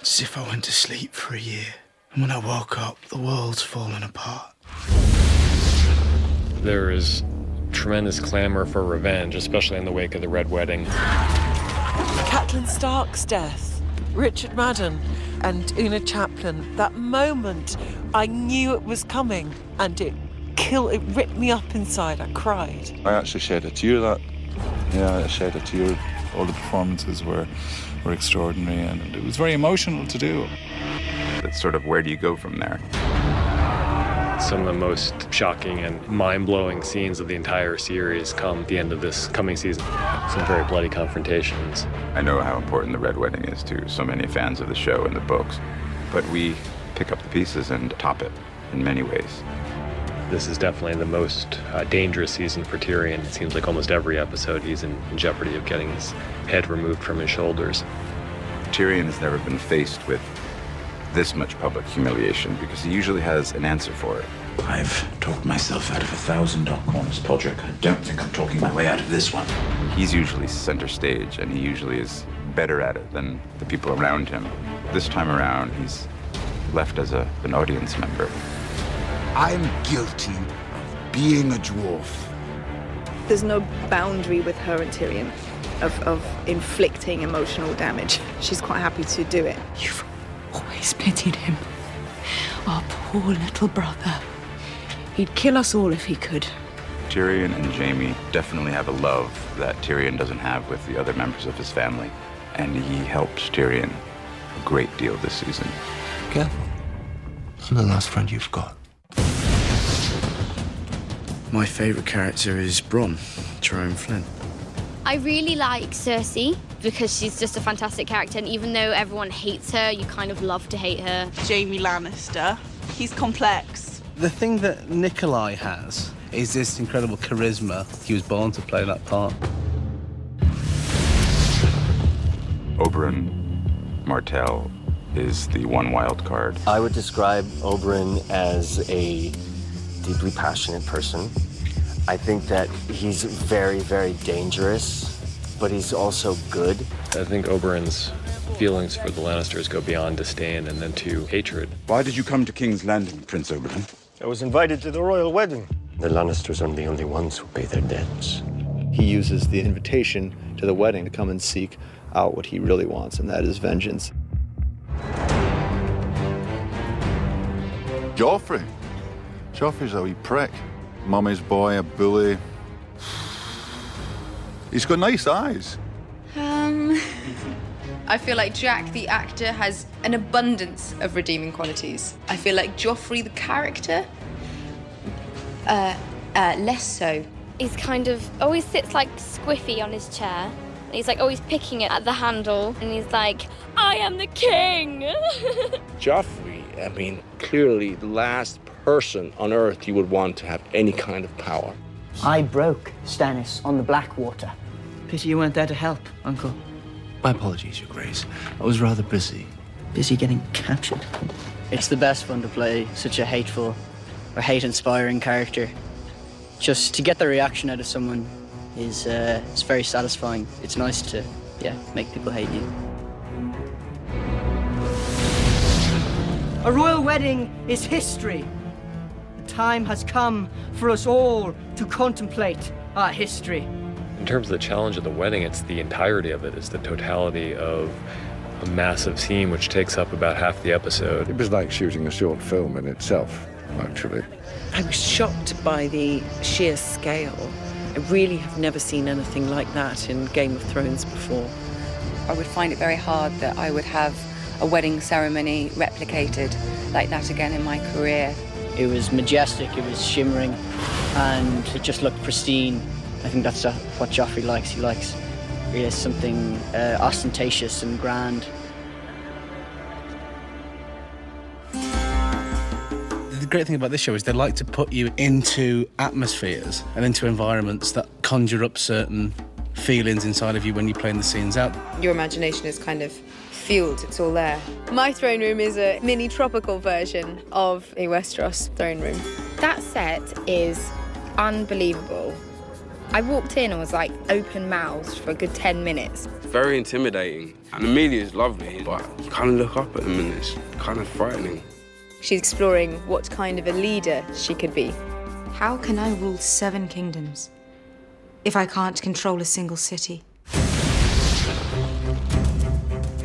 It's as if I went to sleep for a year, and when I woke up, the world's fallen apart. There is tremendous clamor for revenge, especially in the wake of the Red Wedding. Catelyn Stark's death, Richard Madden and Una Chaplin, that moment, I knew it was coming, and it ripped me up inside. I cried. I actually shed a tear that. Yeah, I shed a tear. All the performances were extraordinary, and it was very emotional to do. It's sort of, where do you go from there? Some of the most shocking and mind-blowing scenes of the entire series come at the end of this coming season. Some very bloody confrontations. I know how important the Red Wedding is to so many fans of the show and the books, but we pick up the pieces and top it in many ways. This is definitely the most dangerous season for Tyrion. It seems like almost every episode he's in jeopardy of getting his head removed from his shoulders. Tyrion has never been faced with this much public humiliation because he usually has an answer for it. I've talked myself out of 1,000 dark corners, Podrick. I don't think I'm talking my way out of this one. He's usually center stage, and he usually is better at it than the people around him. This time around, he's left as an audience member. I'm guilty of being a dwarf. There's no boundary with her and Tyrion of inflicting emotional damage. She's quite happy to do it. You've always pitied him. Our poor little brother. He'd kill us all if he could. Tyrion and Jaime definitely have a love that Tyrion doesn't have with the other members of his family, and he helped Tyrion a great deal this season. Careful. I'm the last friend you've got. My favourite character is Bronn, Jerome Flynn. I really like Cersei because she's just a fantastic character, and even though everyone hates her, you kind of love to hate her. Jaime Lannister. He's complex. The thing that Nikolai has is this incredible charisma. He was born to play that part. Oberyn Martell is the one wild card. I would describe Oberyn as a deeply passionate person. I think that he's very, very dangerous, but he's also good. I think Oberyn's feelings for the Lannisters go beyond disdain and then to hatred. Why did you come to King's Landing, Prince Oberyn? I was invited to the royal wedding. The Lannisters aren't the only ones who pay their debts. He uses the invitation to the wedding to come and seek out what he really wants, and that is vengeance. Joffrey. Joffrey's a wee prick. Mummy's boy, a bully. He's got nice eyes. I feel like Jack, the actor, has an abundance of redeeming qualities. I feel like Joffrey, the character, less so. He's kind of always sits like squiffy on his chair. And he's like always picking it at the handle, and he's like, I am the king! Joffrey, I mean, clearly the last person on Earth you would want to have any kind of power. I broke Stannis on the Blackwater. Pity you weren't there to help, Uncle. My apologies, Your Grace. I was rather busy. Busy getting captured. It's the best fun to play such a hateful or hate-inspiring character. Just to get the reaction out of someone is it's very satisfying. It's nice to, make people hate you. A royal wedding is history. The time has come for us all to contemplate our history. In terms of the challenge of the wedding, it's the entirety of it. It's the totality of a massive scene which takes up about half the episode. It was like shooting a short film in itself, actually. I was shocked by the sheer scale. I really have never seen anything like that in Game of Thrones before. I would find it very hard that I would have a wedding ceremony replicated like that again in my career. It was majestic, it was shimmering, and it just looked pristine. I think that's what Joffrey likes. He likes really something ostentatious and grand. The great thing about this show is they like to put you into atmospheres and into environments that conjure up certain feelings inside of you when you're playing the scenes out. Your imagination is kind of fueled, it's all there. My throne room is a mini tropical version of a Westeros throne room. That set is unbelievable. I walked in and was like open-mouthed for a good 10 minutes. Very intimidating. And Amelia's lovely, but you kind of look up at them and it's kind of frightening. She's exploring what kind of a leader she could be. How can I rule 7 kingdoms if I can't control a single city?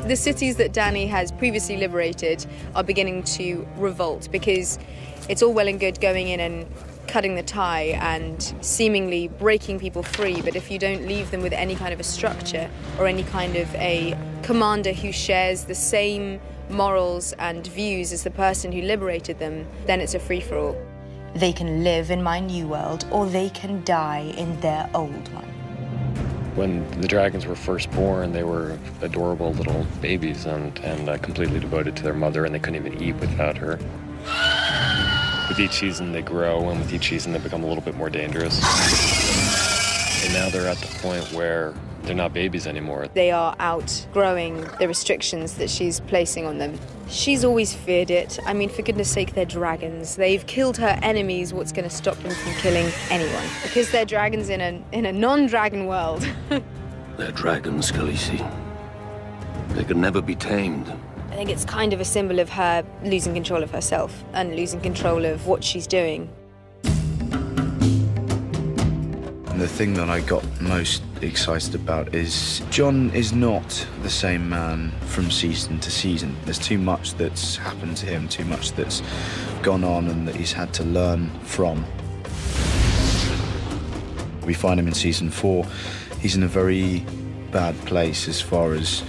The cities that Dany has previously liberated are beginning to revolt because it's all well and good going in and cutting the tie and seemingly breaking people free, but if you don't leave them with any kind of a structure or any kind of a commander who shares the same morals and views as the person who liberated them, then it's a free-for-all. They can live in my new world or they can die in their old one. When the dragons were first born, they were adorable little babies and completely devoted to their mother, and they couldn't even eat without her. With each season, they grow, and with each season, they become a little bit more dangerous. And now they're at the point where they're not babies anymore. They are outgrowing the restrictions that she's placing on them. She's always feared it. I mean, for goodness sake, they're dragons. They've killed her enemies. What's going to stop them from killing anyone? Because they're dragons in a non-dragon world. They're dragons, Khaleesi. They can never be tamed. I think it's kind of a symbol of her losing control of herself and losing control of what she's doing. And the thing that I got most excited about is Jon is not the same man from season to season. There's too much that's happened to him, too much that's gone on and that he's had to learn from. We find him in season 4. He's in a very bad place as far as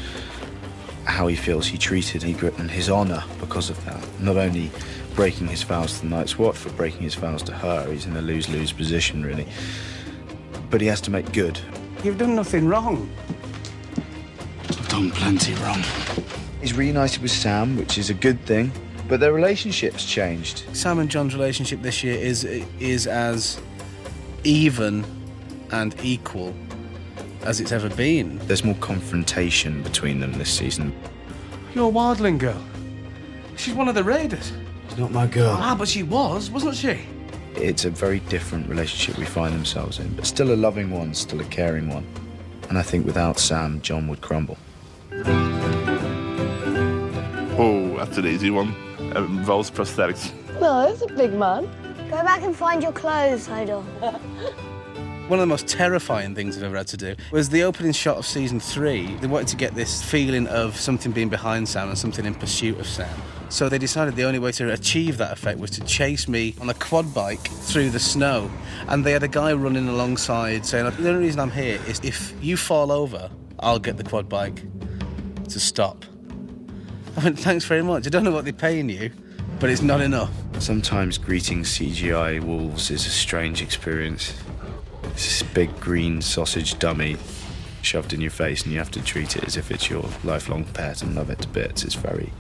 how he feels he treated Ygritte and his honour because of that. Not only breaking his vows to the Night's Watch, but breaking his vows to her. He's in a lose-lose position, really. But he has to make good. You've done nothing wrong. I've done plenty wrong. He's reunited with Sam, which is a good thing, but their relationship's changed. Sam and Jon's relationship this year is as even and equal as it's ever been. There's more confrontation between them this season. Your wildling girl. She's one of the raiders. She's not my girl. Ah, but she was, wasn't she? It's a very different relationship we find themselves in, but still a loving one, still a caring one. And I think without Sam, Jon would crumble. Oh, that's an easy one. It involves prosthetics. No, that's a big man. Go back and find your clothes, Hodor. One of the most terrifying things I've ever had to do was the opening shot of season 3. They wanted to get this feeling of something being behind Sam and something in pursuit of Sam. So they decided the only way to achieve that effect was to chase me on a quad bike through the snow. And they had a guy running alongside saying, the only reason I'm here is if you fall over, I'll get the quad bike to stop. I went, thanks very much. I don't know what they're paying you, but it's not enough. Sometimes greeting CGI wolves is a strange experience. It's this big green sausage dummy shoved in your face and you have to treat it as if it's your lifelong pet and love it to bits. It's very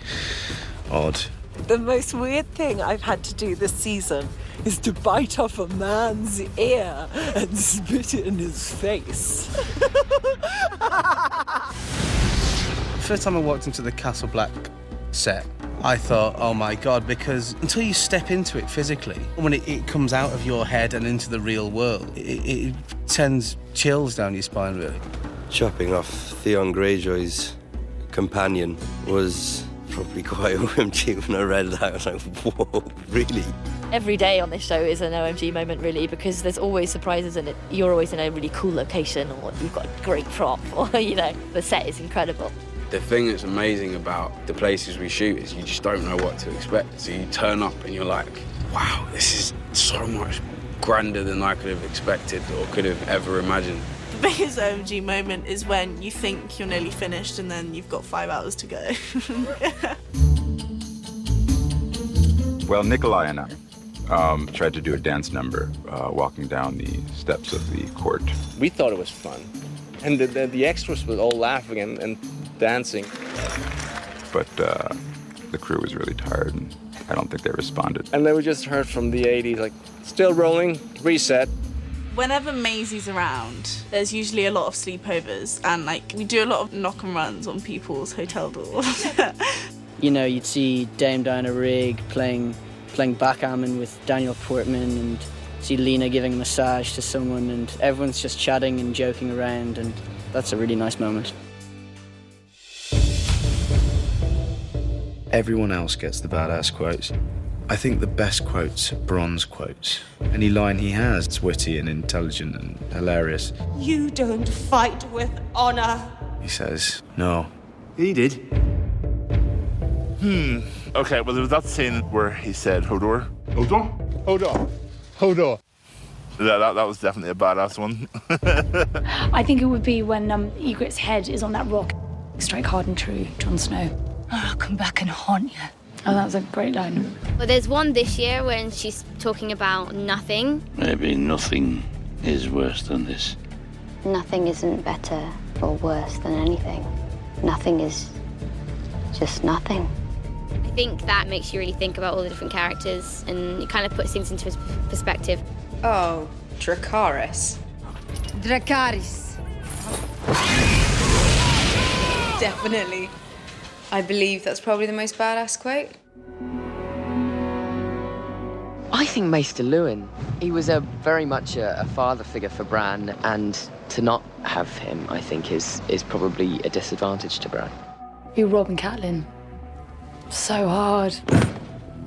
odd. The most weird thing I've had to do this season is to bite off a man's ear and spit it in his face. First time I walked into the Castle Black set, I thought, oh my God, because until you step into it physically, when it comes out of your head and into the real world, it sends chills down your spine, really. Chopping off Theon Greyjoy's companion was probably quite OMG. When I read that, I was like, whoa, really? Every day on this show is an OMG moment, really, because there's always surprises in it. You're always in a really cool location, or you've got a great prop, or, the set is incredible. The thing that's amazing about the places we shoot is you just don't know what to expect. So you turn up and you're like, wow, this is so much grander than I could have expected or could have ever imagined. The biggest OMG moment is when you think you're nearly finished and then you've got 5 hours to go. Well, Nikolai and I tried to do a dance number walking down the steps of the court. We thought it was fun. And the extras were all laughing and dancing. But the crew was really tired, and I don't think they responded. And then we just heard from the 80s, like, still rolling, reset. Whenever Maisie's around, there's usually a lot of sleepovers, and we do a lot of knock and runs on people's hotel doors. You'd see Dame Diana Rigg playing backgammon with Daniel Portman, and See Lena giving a massage to someone, and everyone's just chatting and joking around, and that's a really nice moment. Everyone else gets the badass quotes. I think the best quotes are Bronze quotes. Any line he has is witty and intelligent and hilarious. You don't fight with honor. He says, no. He did. Okay, well, there was that scene where he said, Hodor. Hodor? Hodor. Hodor. That was definitely a badass one. I think it would be when Ygritte's head is on that rock. Strike hard and true, Jon Snow. I'll come back and haunt you. Oh, that was a great line. Well, there's one this year when she's talking about nothing. Maybe nothing is worse than this. Nothing isn't better or worse than anything. Nothing is just nothing. I think that makes you really think about all the different characters and it kind of puts things into perspective. Oh, Dracarys. Dracarys. Definitely. I believe that's probably the most badass quote. I think Maester Luwin. He was very much a father figure for Bran, and to not have him, I think, is probably a disadvantage to Bran. Be Rob and Catelyn. So hard.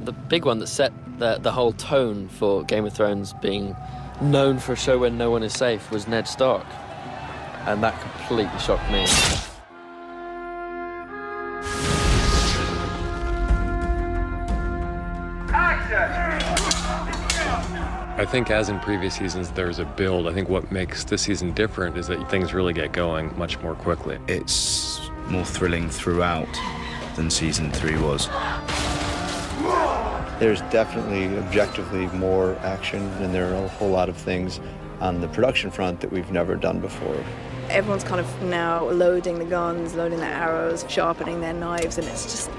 The big one that set the whole tone for Game of Thrones being known for a show where no one is safe was Ned Stark. And that completely shocked me. I think as in previous seasons, there's a build. I think what makes this season different is that things really get going much more quickly. It's more thrilling throughout than season 3 was. There's definitely objectively more action, and there are a whole lot of things on the production front that we've never done before. Everyone's kind of now loading the guns, loading their arrows, sharpening their knives, and it's just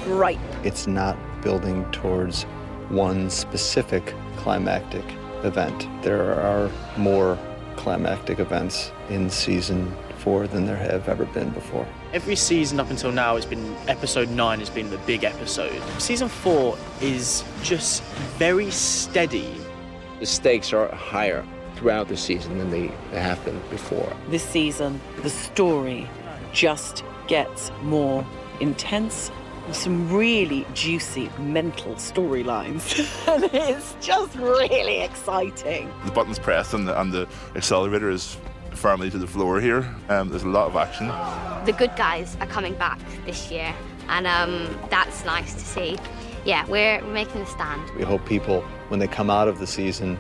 ripe. It's not building towards one specific climactic event. There are more climactic events in season 4 than there have ever been before. Every season up until now, it's been episode 9 has been the big episode. Season 4 is just very steady. The stakes are higher throughout the season than they have been before. This season, the story just gets more intense. Some really juicy mental storylines, and it's just really exciting. The button's pressed and the accelerator is firmly to the floor here. There's a lot of action. The good guys are coming back this year, and that's nice to see. Yeah, we're making a stand. We hope people, when they come out of the season,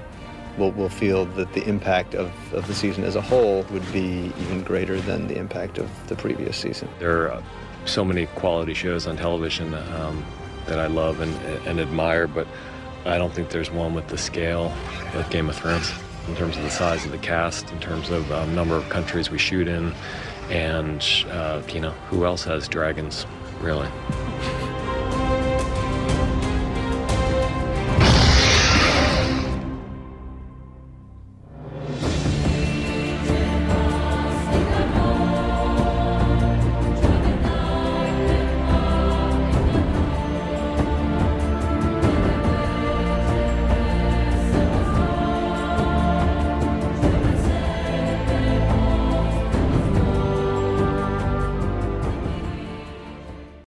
will feel that the impact of the season as a whole would be even greater than the impact of the previous season. There are so many quality shows on television that I love and admire, but I don't think there's one with the scale of Game of Thrones in terms of the size of the cast, in terms of number of countries we shoot in, and who else has dragons, really?